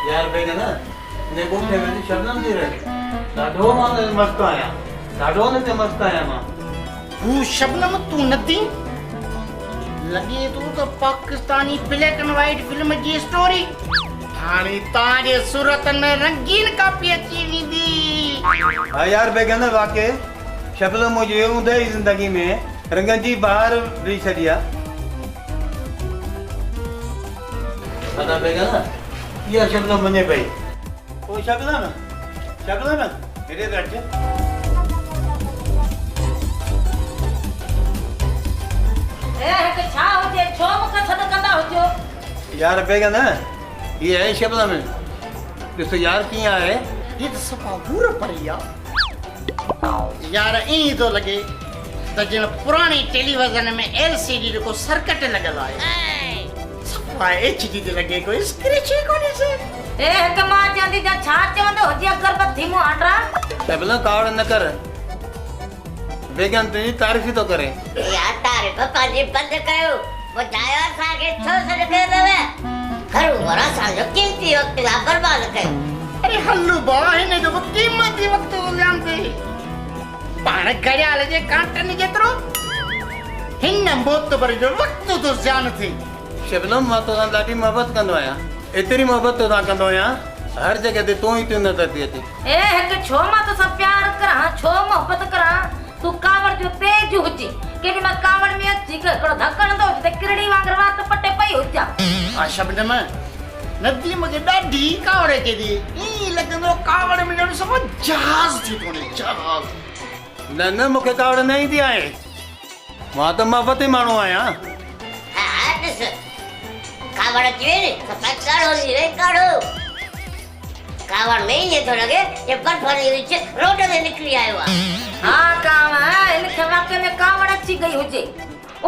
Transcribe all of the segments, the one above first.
यार बेगा ना ने कोठे में शबनम जी रहे ॾाढो मां मस्त आया ॾाढो ने मस्त आया मां तू शबनम तू नदी लगे तू तो Pakistani black and white film जी स्टोरी हाणे ताजे सूरत में रंगीन कापी अची वेंदी। हां यार बेगा ना वाके शबनम मुझे हूंदे जिंदगी में रंगन जी बाहर भी छड़िया अदा बेगा ना ये शबनम मने भाई ओ शबनम मेरे बैठ जा के छा होजे छो मुख सद कंदा होजो यार बेगा ना ये है शबनम तो यार किया है ये तो सफा पूरा परिया यार ई तो लगे तो जिन पुरानी टेलीविजन में एलसीडी को सर्किट लगल है सफा एचडी ते लगे कोई स्क्रैच कोनी से ए कमा जांदी जा छा चवंदो होजे अगरबत्ती मु आंडा शबनम कावड़ न कर बेगा तुझी तारीफ तो करे यार तारीफ पाजी बंद कयो बुधायो असा के छो सड के देवे घर वरा साजो कीमती वक्त ला बर्बाद कयो अरे हल्लू बा हिने जो कीमती वक्त ल्याम दे पाण घड़ियाल जे कांटन जेतरो हिन मोत पर जो वक्त तो जान थी शबनम मां तो ॾाढी मोहब्बत कंदो आहियां एतिरी मोहब्बत तो कंदो आहियां हर जगह ते तू ही नज़र थी अचे ए हिक छो मां तो सब प्यार करा छो मोहब्बत करा तू कावड़ जो तेज हुजी केडी मां कावड़ में अची कड़ो धक्कण दो ते किरड़ी वांगर वात पटे पई हुजा आ शब्द में नदी मुझे डाडी कावड़े के दी ई लगंदो कावड़ में जण सब जहाज थी कोने जहाज न मूंखे कावड़ न ईंदी आहे मां त मोहब्बती माण्हू आहियां हां दिस कावड़ जी ने सब काढ़ो रे काढ़ो कावड़ में ये तो लगे ये बर्फ वाली नीचे रोड में निकली आयो हां कावा इन खवाके में कावड़ अची गई हुजे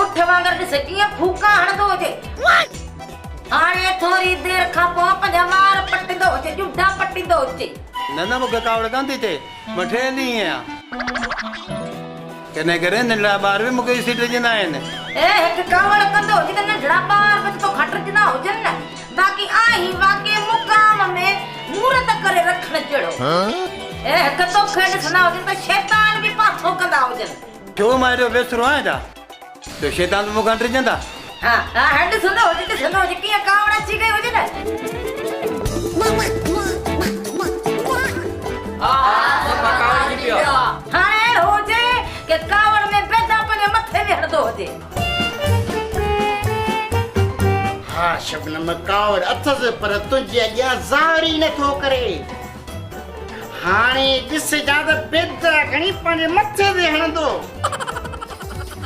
उठ वांगर दिस किया फूका हणदो होजे हाणे थोड़ी देर खां पोइ पंहिंजा वार पटिंदो होजे जुडा पटिंदो होजे न मूंखे कावड़ कान थी थिए मां 3 ॾींहं आहियां कने करे नंढड़ा ॿार बि मूंखे सीट ॾींदा आहिनि ए हिकु कावड़ कंदो होजे त नंढड़ा ॿार बि तो खटजंदा हुजनि न बाक़ी आही वाके मुकाम में मूरत करे रखण जहिड़ो ए हिकु तो खेॾ सना हुजनि त शैतान बि पाछो कंदा हुजनि छो मां एॾो बेसुरो आहियां छा तो शैतान बि मूंखां टिजंदा हा हा ॾिसंदो हुजे कीअं कावड़ अची गई हुजे न हाणे हुजे के कावड़ में बेदा पंहिंजे मथे में हणंदो हुजे हाँ शबनम कावड़ अथस पर तुझे अॻियां ज़ाहिर ई नथो करे हाणे ॾिस ज्यादा बेदा खणी पंहिंजे मथे ते हणंदो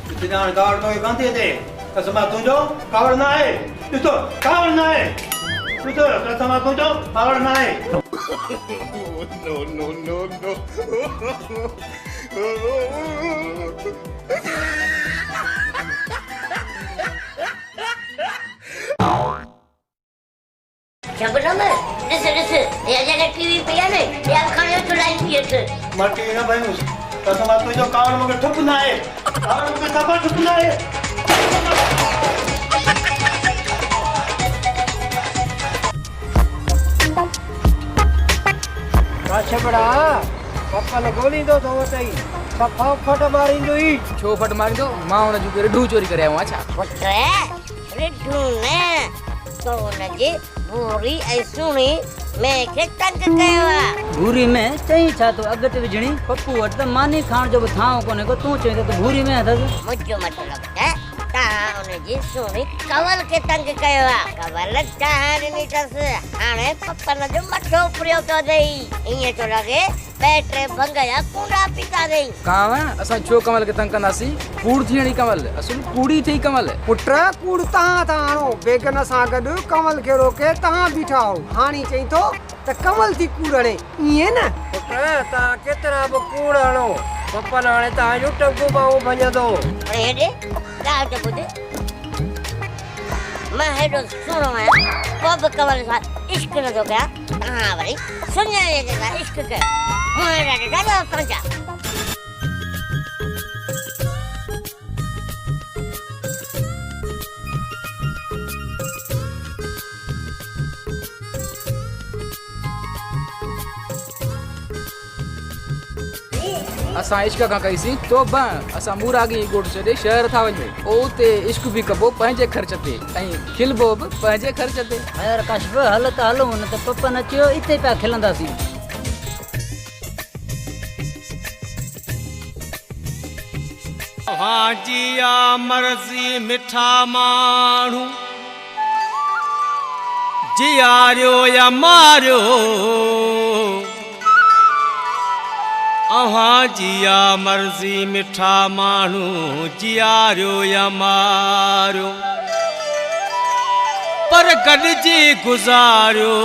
तुंहिंजा हाणे कावड़ मूंखे कान थी अचे कसम आहे तुंहिंजो कावड़ न आहे ॾिसो कावड़ न आहे ॾिसो कसम आहे तुंहिंजो कावड़ न आहे शबनम दिस ये जगह टीवी पे है ने या खाने चुराई थी मां टीवी न भाईंदुसि कसम आहे तुंहिंजो कावड़ मूंखे ठुक न आहे कावड़ मूंखे सफ़ा ठुक न आहे छबड़ा पप्पा ने गोली दो तो तई सफा फट मारिंदो ई छो फट मारिंदो मां उन जो रिढू चोरी करे आयो अच्छा पुत्र रिढू ने तो नजे पूरी ऐसुनी मैं के तंग कयो भूरी में चई छा तो अगत विजणी पप्पू वट त मानी खान जो थाओ कोने को तू चई तो भूरी में अथस मुझो मतलब है ता उन जी सुनी कवल के तंग कयो कवल चाहन नी तस हाने पप्पन जो मठो पुरियो तो देई इए तो लगे बैटरे भंगया कूड़ा पीता देई कावा असा छो कमल के तंग कंदासी कूड़ थियणी कमल असुल कूड़ी थई कमल पुत्र कूड़ तहां ता आणो बेगन सा गड कमल के रोके तहां बिठाओ हानी चई तो त कमल थी कूड़णे इए न पुत्र ता केतरा ब कूड़ आणो पप्पा नाणे ता जो टगो बाऊ भजदो अरे दे रात बुदे मैं हेडो सुनो है पब कमल सा इश्क न तो क्या हां भाई सुन ले जरा इश्क के हां दादा पंजा असां इश्क खां कईसीं तो असां मूरागी ॻोठ छॾे शहर था वञूं उते इश्क बि कबो पंहिंजे ख़र्च ते ऐं खिलबो बि पंहिंजे ख़र्च ते। यार कशब हल त हलूं न त पपन अचियो इते पिया खिलंदासीं। जिया मर्ज़ी मिठा माण्हू जियारियो या मारियो जिया मर्ज़ी मिठा माण्हू जियारियो या मारियो पर गॾिजी गुज़ारियो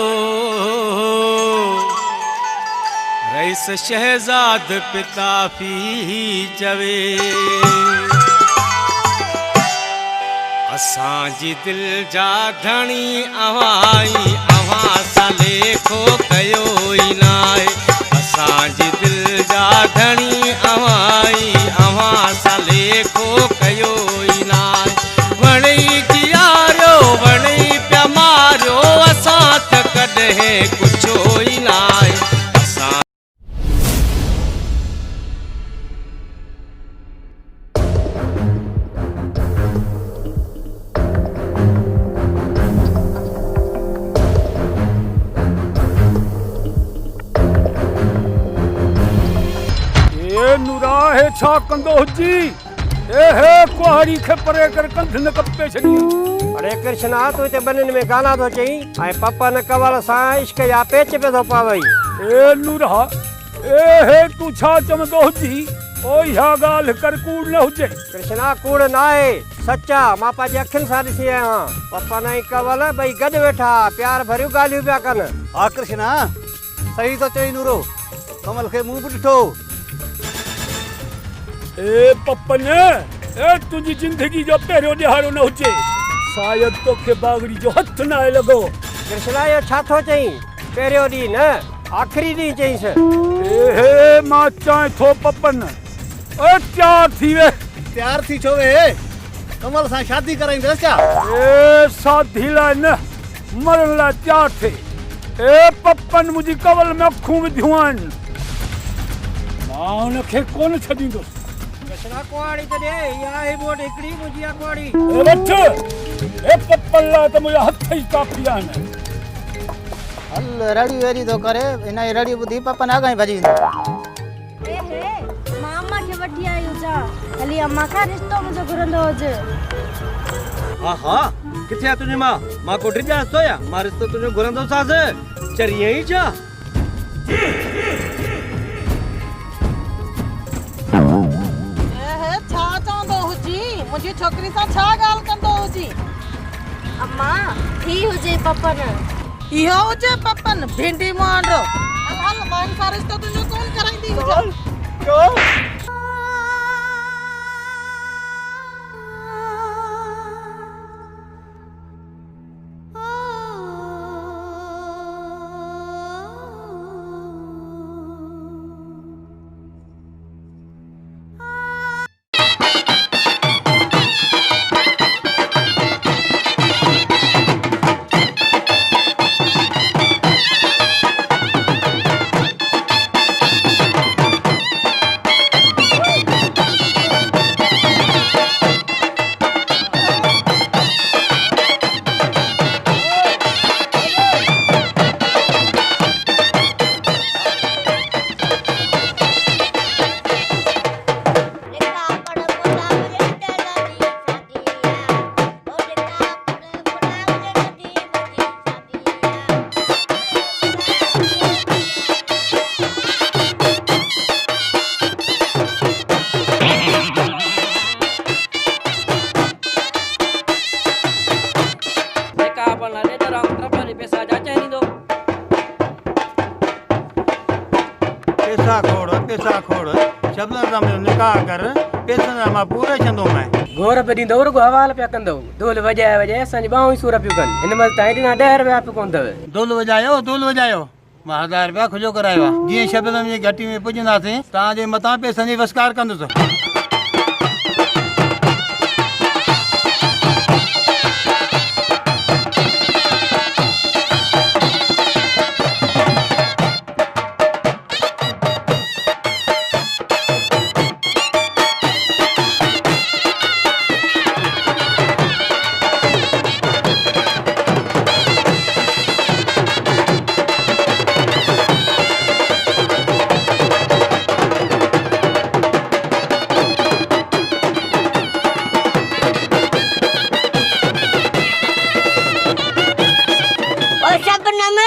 रईस शहज़ाद पिता पी चवे असांजी दिल जा धणी अव्हां सां लेखो कयो ई नाहे असांजी दिल जा धणी अव्हां सां लेखो कयो ई नाहे वणई जियारियो वणई पिया मारियो असां त कॾहिं कुझु ई नाहे। नुराहे छा कंदो जी ए हे कुहाड़ी खे परे कर कंध न कपे छड़ी। अरे कृष्णा तू इते बनन में गाना तो चई ऐं पप्पा न कवल सां इश्क या पेच पे तो पावई। ए नुरा ए हे तू छा चवंदो जी ओ इहा ॻाल्हि कर कूड़ न हुजे। कृष्णा कूड़ ना है सच्चा मां पंहिंजी अखियुनि सां ॾिसी आहियां पप्पा न कवल ॿई गॾु वेठा प्यार भरियूं ॻाल्हियूं पिया कनि। हा कृष्णा सही तो चई नूरो कमल खे मुंहुं बि ॾिठो। ए पप्पन ए तुझी जिंदगी जो पहिरियों ॾिहाड़ो न हुजे शायद तोखे बागड़ी जो हथ न आहे लॻो। कृष्णा इहो छा थो चई पहिरियों ॾींहुं न आख़िरी ॾींहुं चईसि। ए मां चाहे थो पप्पन ए तैयार थी वे। तैयार थी छो वे कमल सां शादी कराईंदसि छा। ए शादी लाइ न मरण लाइ तैयार थे। ए पप्पन मुंहिंजी कवल में अखूं विधियूं आहिनि मां हुनखे कोन छॾींदुसि। कृष्णा कुहाड़ी त ॾे इहा आहे बोट हिकिड़ी मुंहिंजी आहे कुहाड़ी। ए वठ ए पप्पन लाइ त मुंहिंजा हथ ई काफ़ी आहिनि। हल रड़ी वेड़ी तो करे इन रड़ी ॿुधी पपन आगां ई भॼी वेंदो। मामा खे वठी आयूं जा हली अम्मा खां रिश्तो मुंहिंजो घुरंदो हुजे। हा किथे आहे तुंहिंजी मां कोठरी जा हस्तो या मां रिश्तो तुंहिंजो घुरंदो सास चरिये ई छा। छा चवंदो हुजी मुंहिंजी छोकिरी सां छा ॻाल्हि कंदो हुजी। अम्मा थी हुजे पपन इहो हुजे पपन भिंडी मुआंडो हल मां सां रिश्तो तुंहिंजो कोन कराईंदी हुजे। पैसा खोड़ शब्द सां निकाह कर पैसनि सां मां पूरे छंदो मैं गोर पे ॾींदो रुगो हवाल पिया कंदो ढोल वॼाए वॼाए असांजी ॿाहूं ई सूर पियूं कनि हिन महिल तव्हां ॾिना 10 रुपया पियो कोन अथव। ढोल वॼायो मां 1000 रुपया खुजो करायो आहे जीअं शब्दनि जी घटी में पुॼंदासीं तव्हांजे मथां पैसनि जी वसकार कंदुसि।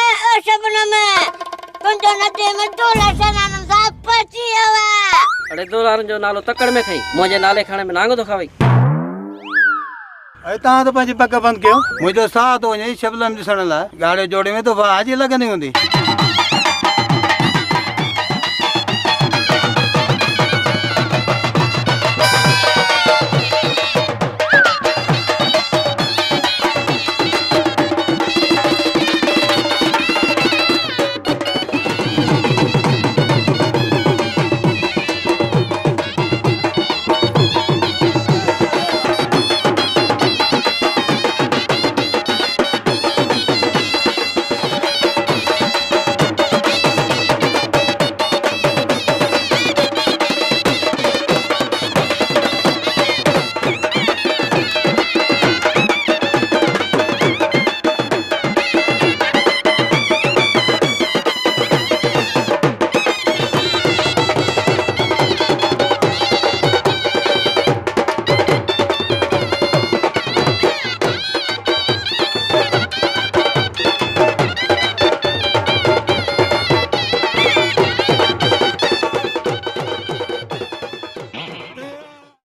ओ शबनम तुंहिंजो नदीअ में $2 सां पची वियो अड़े $2 जो नालो तकड़ में खई मुंहिंजे नाले खाने में नांगो थो खावई अरे तव्हां त पंहिंजी पक बंदि कयो मुंहिंजो साह थो वञे शबनम ॾिसण लाइ ॻाढ़े जोड़े में त वाह जी लॻंदी हूंदी